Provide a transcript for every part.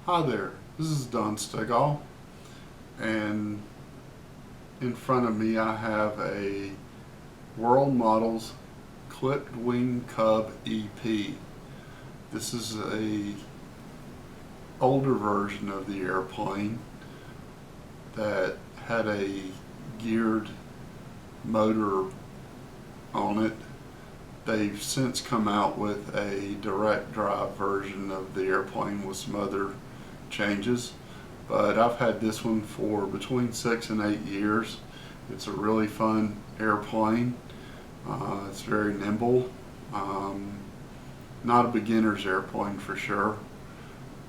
Hi there, this is Don Stegall, and in front of me I have a World Models Clipped Wing Cub EP. This is a older version of the airplane that had a geared motor on it. They've since come out with a direct drive version of the airplane with some other changes, but I've had this one for between 6 and 8 years. It's a really fun airplane. It's very nimble. Not a beginner's airplane for sure,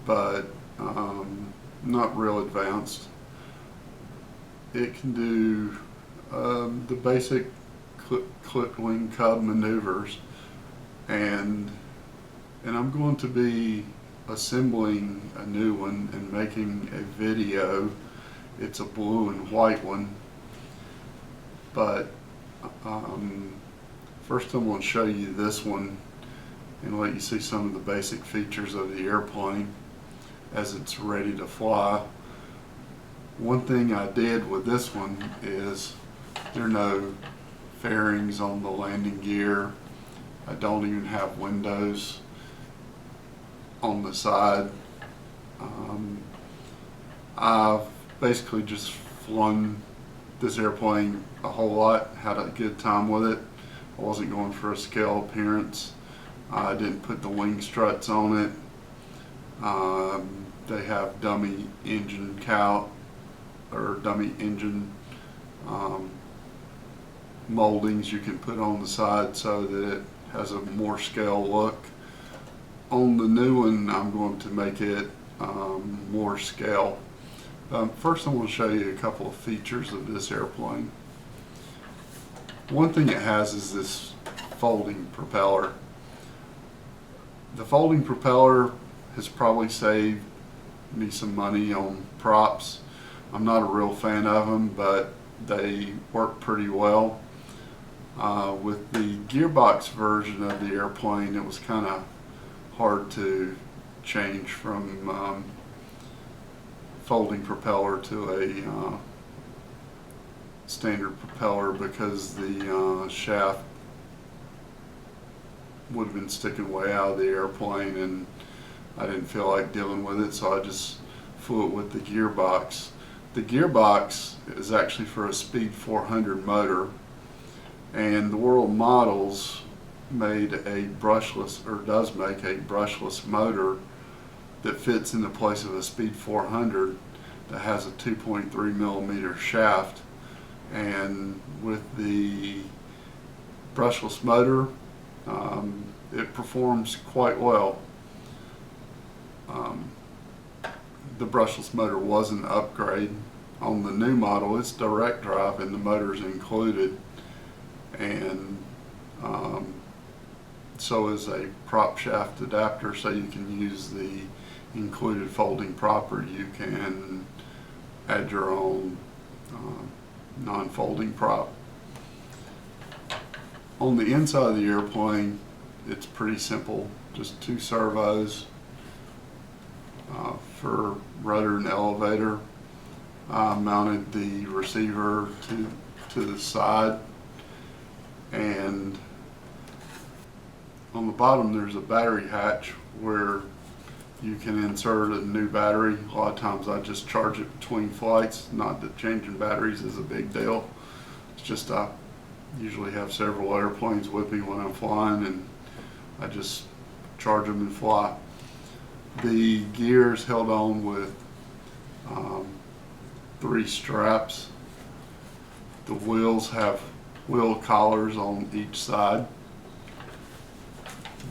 but not real advanced. It can do the basic clipped wing cub maneuvers, and I'm going to be assembling a new one and making a video. It's a blue and white one, but first I'm going to show you this one and let you see some of the basic features of the airplane as it's ready to fly. One thing I did with this one is there are no fairings on the landing gear. I don't even have windows on the side. I've basically just flown this airplane a whole lot, had a good time with it. I wasn't going for a scale appearance. I didn't put the wing struts on it. They have dummy engine moldings you can put on the side so that it has a more scale look. On the new one, I'm going to make it more scale. First, I'm going to show you a couple of features of this airplane. One thing it has is this folding propeller. The folding propeller has probably saved me some money on props. I'm not a real fan of them, but they work pretty well. With the gearbox version of the airplane, it was kind of hard to change from folding propeller to a standard propeller because the shaft would have been sticking way out of the airplane, and I didn't feel like dealing with it, so I just flew it with the gearbox. The gearbox is actually for a Speed 400 motor, and the World Models made a brushless, or does make a brushless motor that fits in the place of a Speed 400 that has a 2.3 millimeter shaft. And with the brushless motor, it performs quite well. The brushless motor was an upgrade. On the new model, it's direct drive and the motor's included, and so is a prop shaft adapter, so you can use the included folding prop, or you can add your own non-folding prop. On the inside of the airplane, it's pretty simple, just 2 servos for rudder and elevator. I mounted the receiver to the side, and on the bottom there's a battery hatch where you can insert a new battery. A lot of times I just charge it between flights. Not that changing batteries is a big deal. It's just I usually have several airplanes with me when I'm flying, and I just charge them and fly. The gear is held on with 3 straps. The wheels have wheel collars on each side.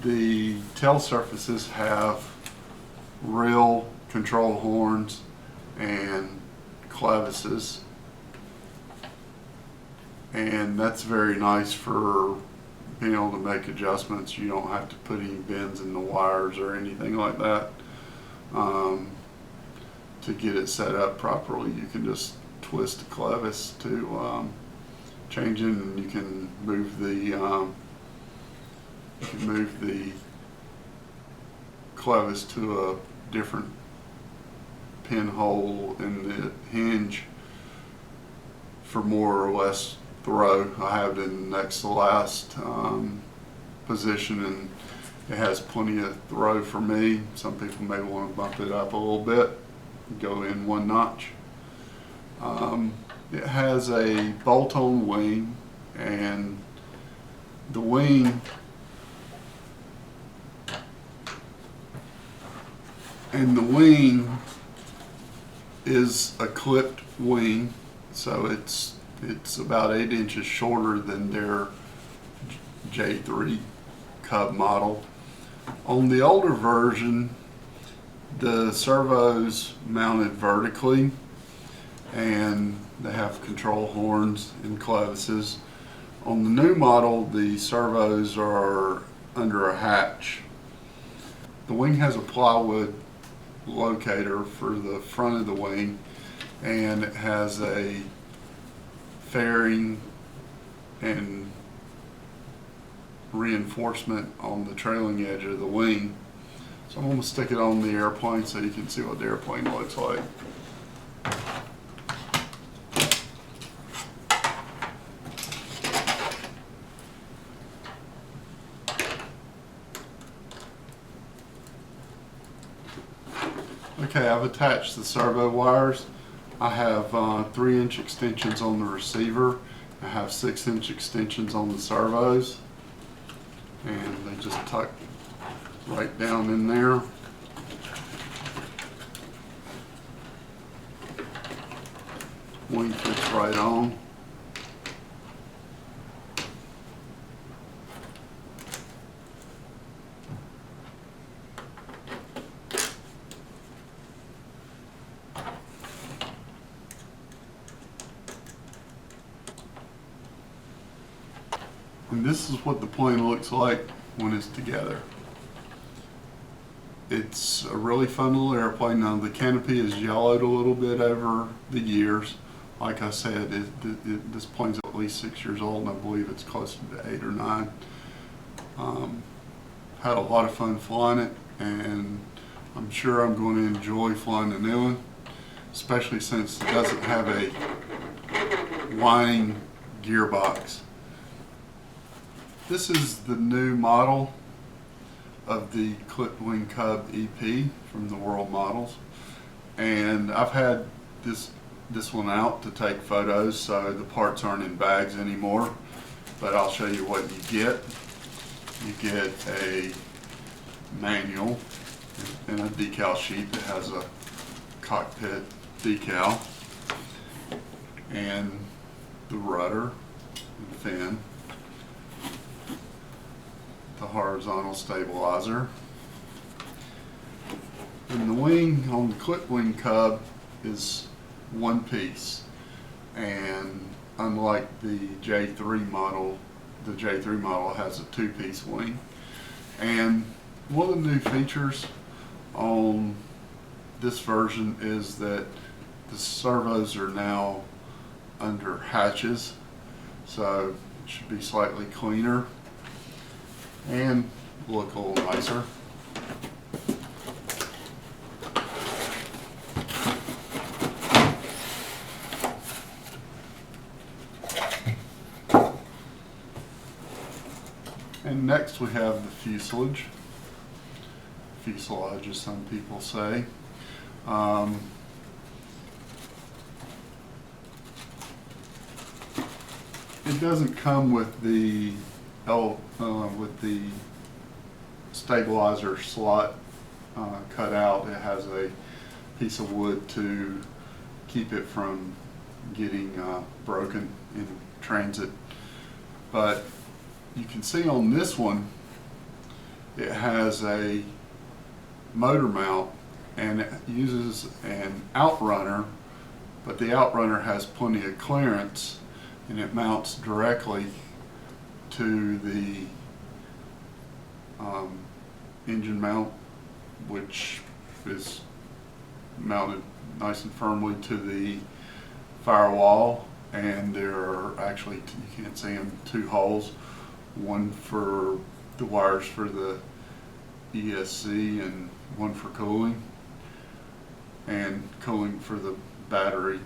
The tail surfaces have rail control horns and clevises, and that's very nice for being able to make adjustments. You don't have to put any bends in the wires or anything like that to get it set up properly. You can just twist the clevis to change it, and you can move the clevis to a different pinhole in the hinge for more or less throw. I have it in next to last position, and it has plenty of throw for me. Some people may want to bump it up a little bit, go in one notch. It has a bolt-on wing, and the wing is a clipped wing, so it's about 8 inches shorter than their J3 Cub model. On the older version, the servos mounted vertically, and they have control horns and clevises. On the new model, the servos are under a hatch. The wing has a plywood locator for the front of the wing, and it has a fairing and reinforcement on the trailing edge of the wing. So I'm going to stick it on the airplane so you can see what the airplane looks like. Okay, I've attached the servo wires. I have 3-inch extensions on the receiver. I have 6-inch extensions on the servos, and they just tuck right down in there. Wing fits right on. And this is what the plane looks like when it's together. It's a really fun little airplane. Now the canopy is yellowed a little bit over the years. Like I said, this plane's at least 6 years old, and I believe it's close to 8 or 9. Had a lot of fun flying it, and I'm sure I'm going to enjoy flying the new one, especially since it doesn't have a whining gearbox. This is the new model of the Clipped Wing Cub EP from the World Models, and I've had this one out to take photos, so the parts aren't in bags anymore, but I'll show you what you get. You get a manual and a decal sheet that has a cockpit decal, and the rudder and fin, the horizontal stabilizer, and the wing on the Clipped Wing Cub is one piece, and unlike the J3 model, the J3 model has a two-piece wing. And one of the new features on this version is that the servos are now under hatches, so it should be slightly cleaner and look a little nicer. And next we have the fuselage as some people say. It doesn't come with the stabilizer slot cut out. It has a piece of wood to keep it from getting broken in transit. But you can see on this one, it has a motor mount, and it uses an outrunner, but the outrunner has plenty of clearance, and it mounts directly to the engine mount, which is mounted nice and firmly to the firewall. And there are actually, you can't see them, 2 holes, one for the wires for the ESC and one for cooling. and cooling for the battery.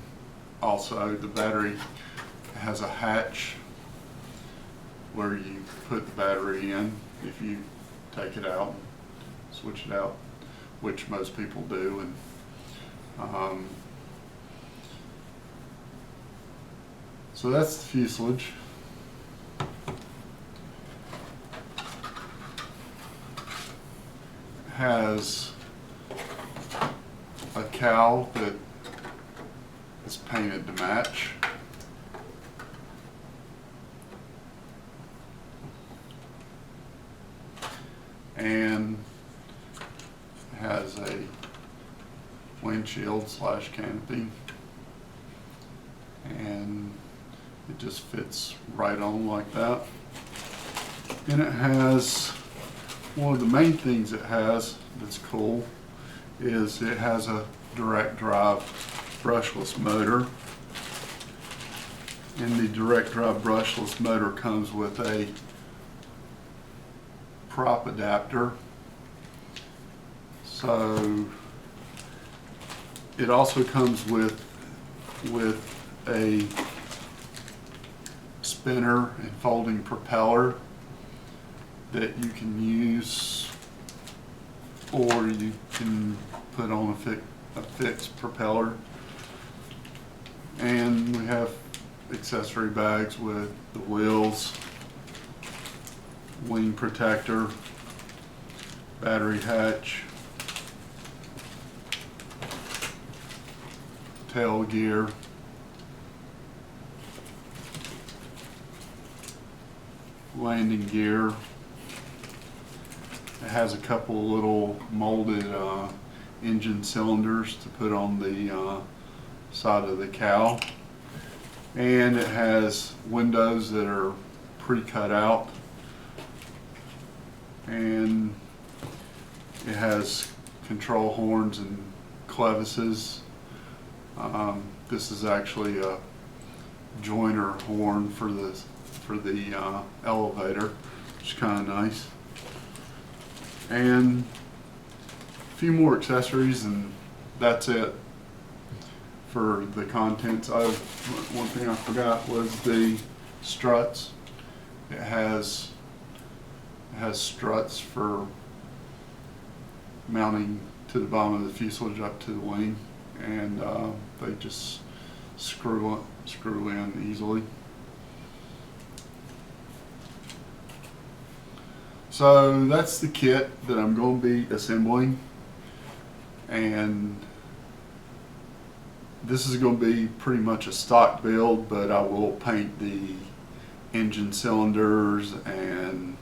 Also, the battery has a hatch where you put the battery in if you take it out, switch it out, which most people do. And so that's the fuselage. Has a cowl that is painted to match. And has a windshield / canopy, and it just fits right on like that. And it has, one of the main things it has that's cool is it has a direct drive brushless motor. And the direct drive brushless motor comes with a prop adapter. So it also comes with a spinner and folding propeller that you can use, or you can put on a fixed propeller. And we have accessory bags with the wheels, wing protector, battery hatch, tail gear, landing gear. It has a couple little molded engine cylinders to put on the side of the cowl, and it has windows that are pre-cut out, and it has control horns and clevises. This is actually a joiner horn for the elevator, which is kind of nice. And a few more accessories, and that's it for the contents. One thing I forgot was the struts. It has struts for mounting to the bottom of the fuselage up to the wing, and they just screw in easily. So that's the kit that I'm going to be assembling, and this is going to be pretty much a stock build, but I will paint the engine cylinders and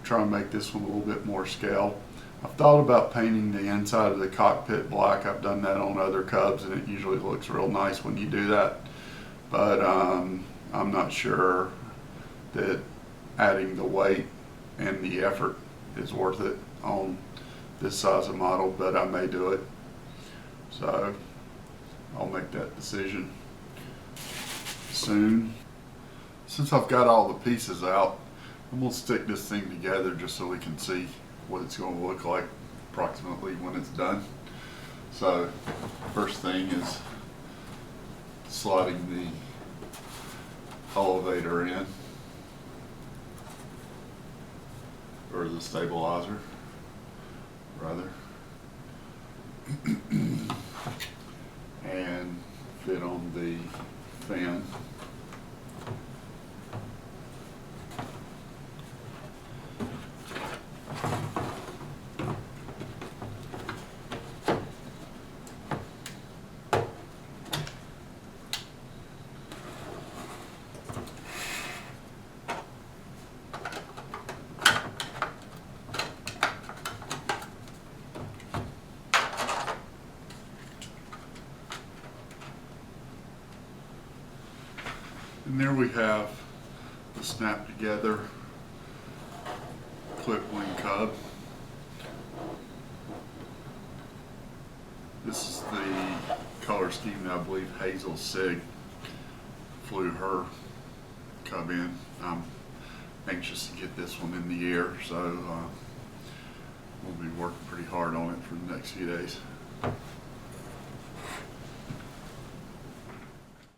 try and make this one a little bit more scale. I've thought about painting the inside of the cockpit black. I've done that on other Cubs, and it usually looks real nice when you do that, but I'm not sure that adding the weight and the effort is worth it on this size of model, but I may do it. So I'll make that decision soon. Since I've got all the pieces out, I'm going to stick this thing together just so we can see what it's going to look like approximately when it's done. So first thing is sliding the elevator in, or the stabilizer rather, and fit on the fan. And there we have the snap together clip wing Cub. This is the color scheme that I believe Hazel Sig flew her Cub in. I'm anxious to get this one in the air, so we'll be working pretty hard on it for the next few days.